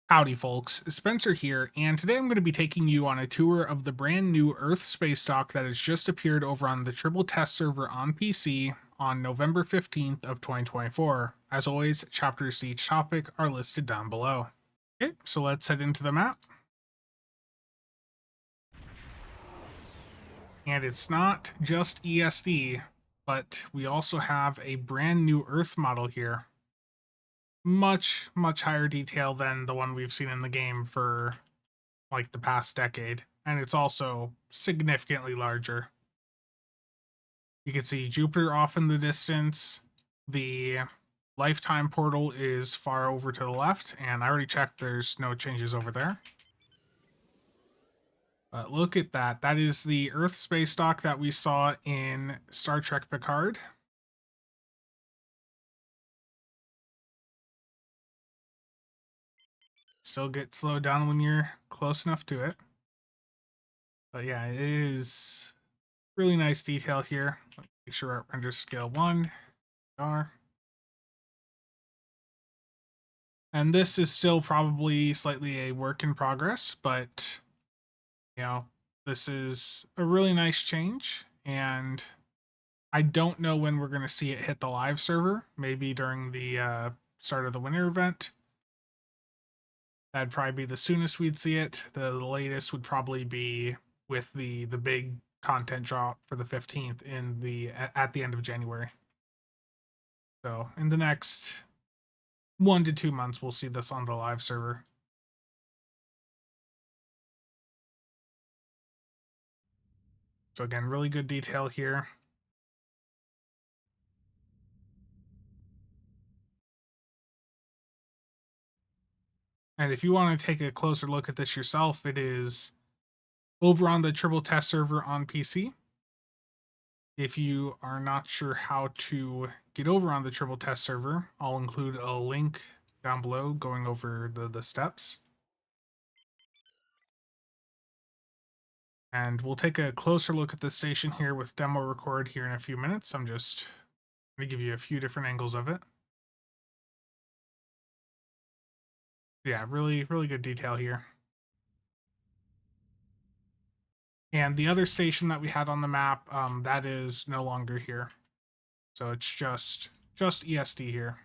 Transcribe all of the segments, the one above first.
Howdy folks, Spencer here, and today I'm going to be taking you on a tour of the brand new Earth Spacedock that has just appeared over on the Tribble Test Server on PC on November 15th of 2024. As always, chapters to each topic are listed down below. Okay, so let's head into the map. And it's not just ESD, but we also have a brand new Earth model here. Much higher detail than the one we've seen in the game for like the past decade, and it's also significantly larger. You can see Jupiter off in the distance. The lifetime portal is far over to the left, and I already checked, there's no changes over there. But look at that. That is the Earth Spacedock that we saw in Star Trek Picard. Still get slowed down when you're close enough to it. But yeah, it is really nice detail here. Make sure it renders scale 1. And this is still probably slightly a work in progress, but you know, this is a really nice change, and I don't know when we're going to see it hit the live server. Maybe during the start of the winter event. That'd probably be the soonest we'd see it. The latest would probably be with the big content drop for the 15th at the end of January. So in the next 1 to 2 months, we'll see this on the live server. So again, really good detail here. And if you want to take a closer look at this yourself, it is over on the Tribble Test Server on PC. If you are not sure how to get over on the Tribble Test Server, I'll include a link down below going over the steps. And we'll take a closer look at the station here with Demorecord here in a few minutes. I'm just going to give you a few different angles of it. Yeah, really good detail here. And the other station that we had on the map, that is no longer here. So it's just ESD here.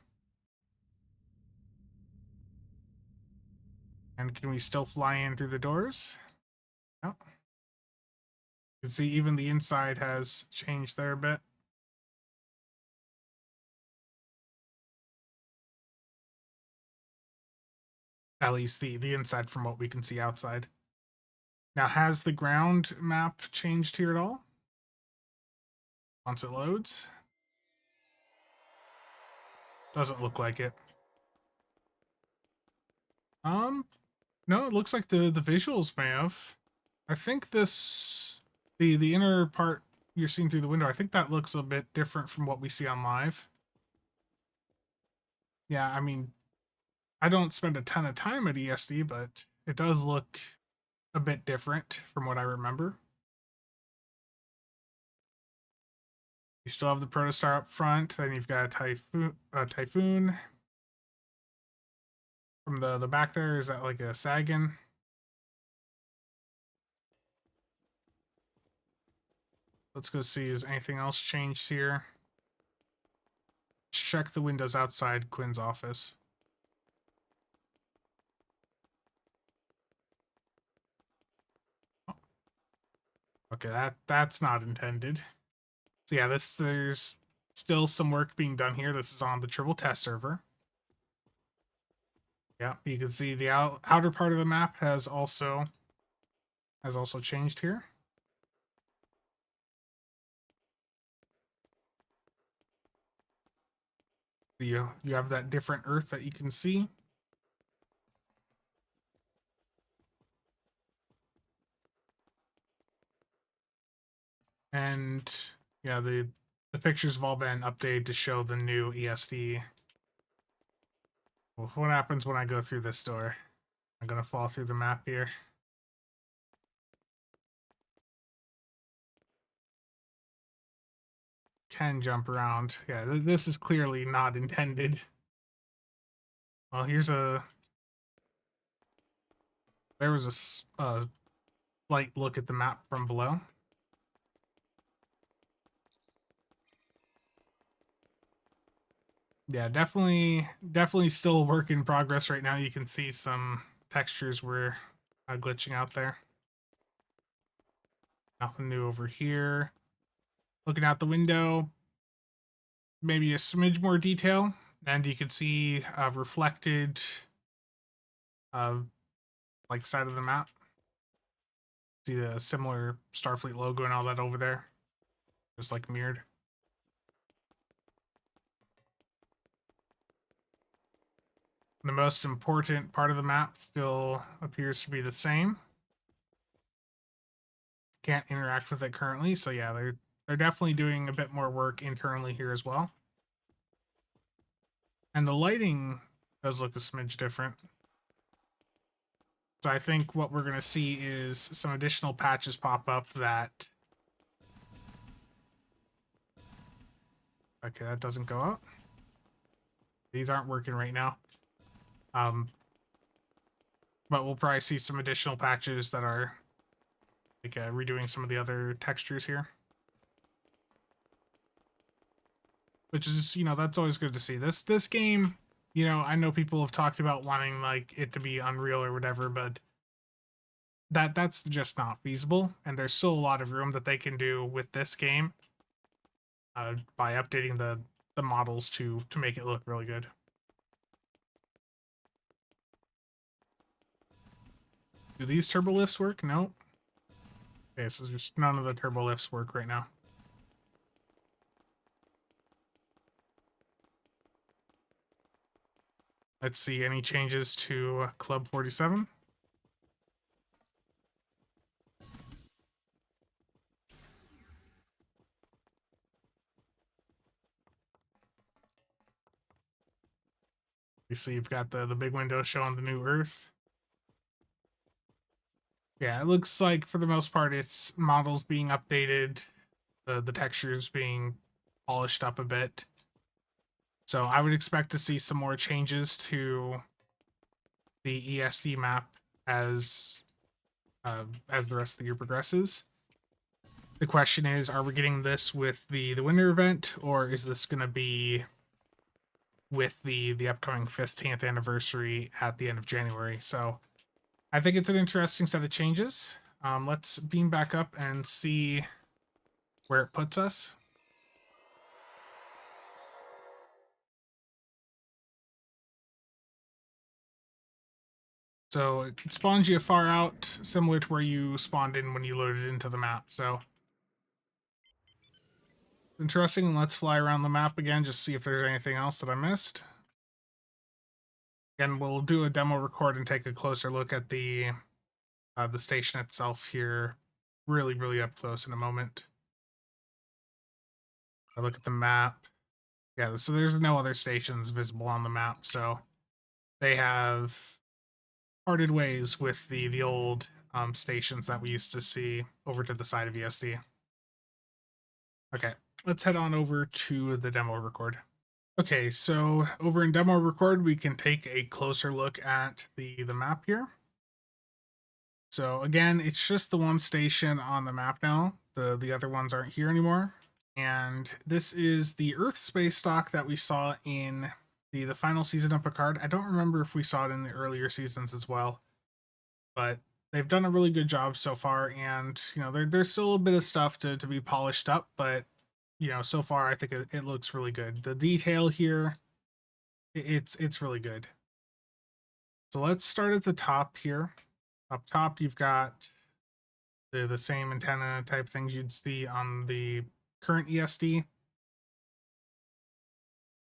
And can we still fly in through the doors? No. You can see even the inside has changed there a bit. At least the inside from what we can see outside. Now, has the ground map changed here at all? Once it loads? Doesn't look like it. No, it looks like the visuals may have. I think this the inner part you're seeing through the window, I think that looks a bit different from what we see on live. Yeah, I mean, I don't spend a ton of time at ESD, but it does look a bit different from what I remember. You still have the Protostar up front, then you've got a Typhoon. From the back there, is that like a Sagan? Let's go see, is anything else changed here? Let's check the windows outside Quinn's office. Oh. Okay, that's not intended. So yeah, there's still some work being done here. This is on the Tribble Test Server. Yeah, you can see the outer part of the map has also changed here. You have that different Earth that you can see. And yeah, the pictures have all been updated to show the new ESD. Well, what happens when I go through this door? I'm gonna fall through the map here. Can jump around. Yeah, this is clearly not intended. Well, here's a there was a slight look at the map from below. Yeah, definitely still a work in progress right now. You can see some textures were glitching out there. Nothing new over here. Looking out the window, maybe a smidge more detail, and you can see reflected like side of the map. See the similar Starfleet logo and all that over there, just like mirrored. The most important part of the map still appears to be the same. Can't interact with it currently, so yeah, they're definitely doing a bit more work internally here as well. And the lighting does look a smidge different. So I think what we're going to see is some additional patches pop up that... Okay, that doesn't go out. These aren't working right now. But we'll probably see some additional patches that are like redoing some of the other textures here. Which is, that's always good to see. This game, I know people have talked about wanting like it to be Unreal or whatever, but that's just not feasible. And there's still a lot of room that they can do with this game by updating the models to make it look really good. Do these turbo lifts work? No. Okay, so just none of the turbo lifts work right now. Let's see any changes to Club 47. You see you've got the big window showing the new Earth. Yeah, it looks like for the most part it's models being updated, the textures being polished up a bit. So I would expect to see some more changes to the ESD map as the rest of the year progresses. The question is, are we getting this with the winter event, or is this going to be with the upcoming 15th anniversary at the end of January? So I think it's an interesting set of changes. Let's beam back up and see where it puts us. So it spawns you far out, similar to where you spawned in when you loaded into the map. So interesting. Let's fly around the map again, just see if there's anything else that I missed. Again, we'll do a demo record and take a closer look at the station itself here, really up close in a moment. I look at the map. Yeah, so there's no other stations visible on the map, so they have parted ways with the old stations that we used to see over to the side of ESD. Okay, let's head on over to the demo record. Okay, so over in demo record, we can take a closer look at the map here. So again, it's just the one station on the map now. The other ones aren't here anymore. And this is the Earth Spacedock that we saw in the final season of Picard. I don't remember if we saw it in the earlier seasons as well, but they've done a really good job so far. And there's still a bit of stuff to be polished up, but so far I think it looks really good. The detail here, it's really good. So let's start at the top here. Up top, you've got the same antenna type things you'd see on the current ESD.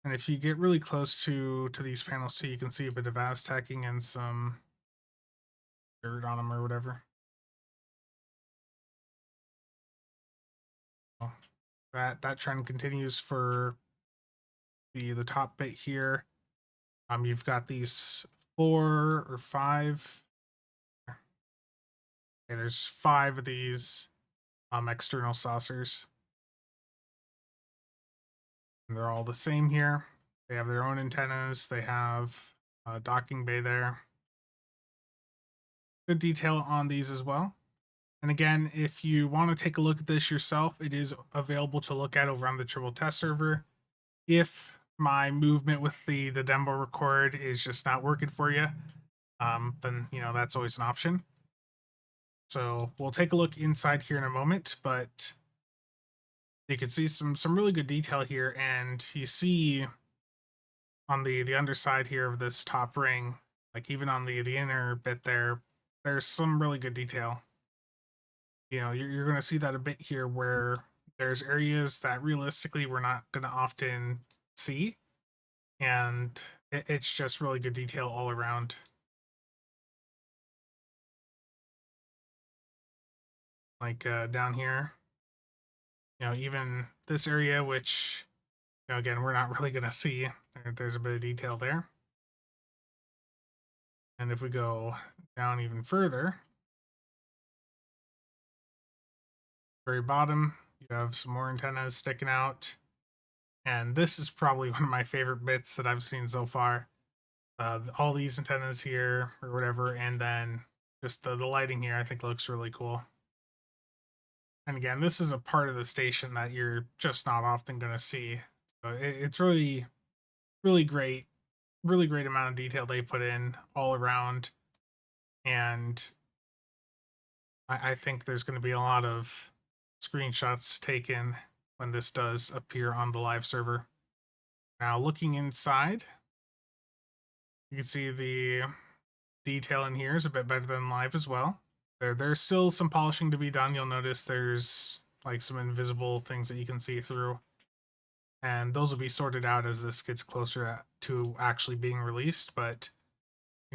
And if you get really close to these panels too, you can see a bit of Aztecing and some dirt on them or whatever. Well, that trend continues for the top bit here. You've got these 4 or 5. Okay, there's 5 of these external saucers. And they're all the same here. They have their own antennas. They have a docking bay there. good detail on these as well. And again, if you want to take a look at this yourself, it is available to look at over on the Tribble Test Server. If my movement with the Demorecord is just not working for you, then that's always an option. So we'll take a look inside here in a moment, but you can see some really good detail here, and you see on the underside here of this top ring, like even on the inner bit there, there's some really good detail. You're going to see that a bit here where there's areas that realistically we're not going to often see, and it's just really good detail all around. Like down here, even this area, which again we're not really going to see. There's a bit of detail there. And if we go down even further, very bottom, you have some more antennas sticking out. And this is probably one of my favorite bits that I've seen so far. All these antennas here or whatever, and then just the lighting here I think looks really cool. And again, this is a part of the station that you're just not often going to see. So it's really, really great amount of detail they put in all around. And I think there's going to be a lot of screenshots taken when this does appear on the live server. Now, looking inside, you can see the detail in here is a bit better than live as well. There's still some polishing to be done. You'll notice there's like some invisible things that you can see through, and those will be sorted out as this gets closer to actually being released. But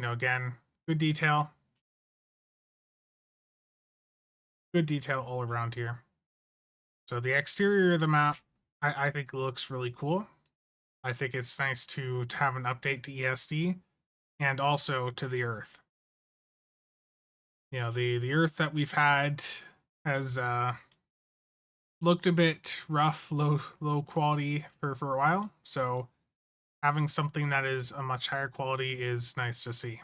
again, good detail all around here. So the exterior of the map, I think looks really cool. I think it's nice to have an update to ESD and also to the Earth. The Earth that we've had has looked a bit rough, low quality for a while. So having something that is a much higher quality is nice to see.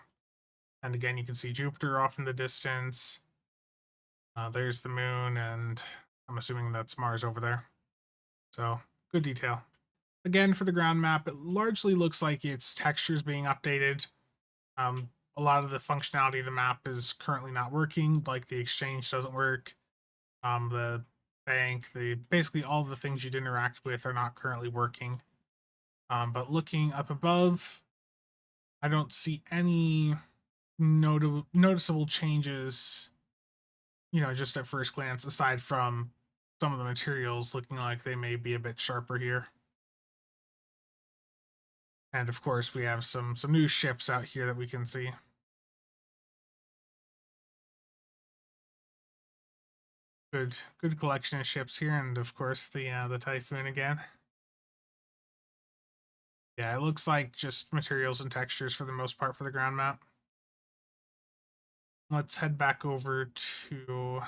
And again, you can see Jupiter off in the distance. There's the moon, and I'm assuming that's Mars over there. So good detail. Again, for the ground map, it largely looks like its textures being updated. A lot of the functionality of the map is currently not working, like the exchange doesn't work. The bank, basically all the things you'd interact with are not currently working. But looking up above, I don't see any noticeable changes, just at first glance, aside from some of the materials looking like they may be a bit sharper here. And of course, we have some new ships out here that we can see. Good collection of ships here, and of course the Typhoon again. Yeah, it looks like just materials and textures for the most part for the ground map. Let's head back over to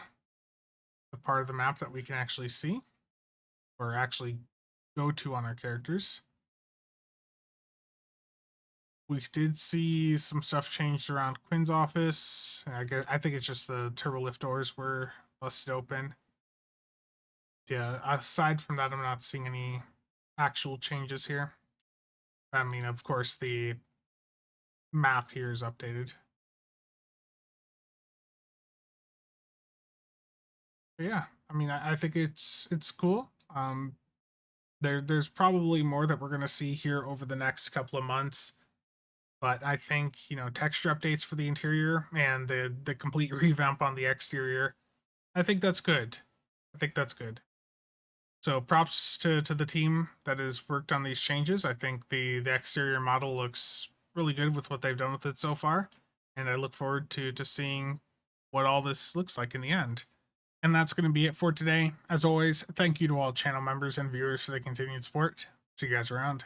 the part of the map that we can actually see, or actually go to on our characters. We did see some stuff changed around Quinn's office. I think it's just the turbo lift doors were busted open. Yeah, aside from that, I'm not seeing any actual changes here. I mean, of course, the map here is updated. But yeah, I mean, I think it's cool. There's probably more that we're gonna see here over the next couple of months. But I think texture updates for the interior and the complete revamp on the exterior, I think that's good. So props to the team that has worked on these changes. I think the exterior model looks really good with what they've done with it so far, and I look forward to seeing what all this looks like in the end. And that's going to be it for today. As always, thank you to all channel members and viewers for the continued support. See you guys around.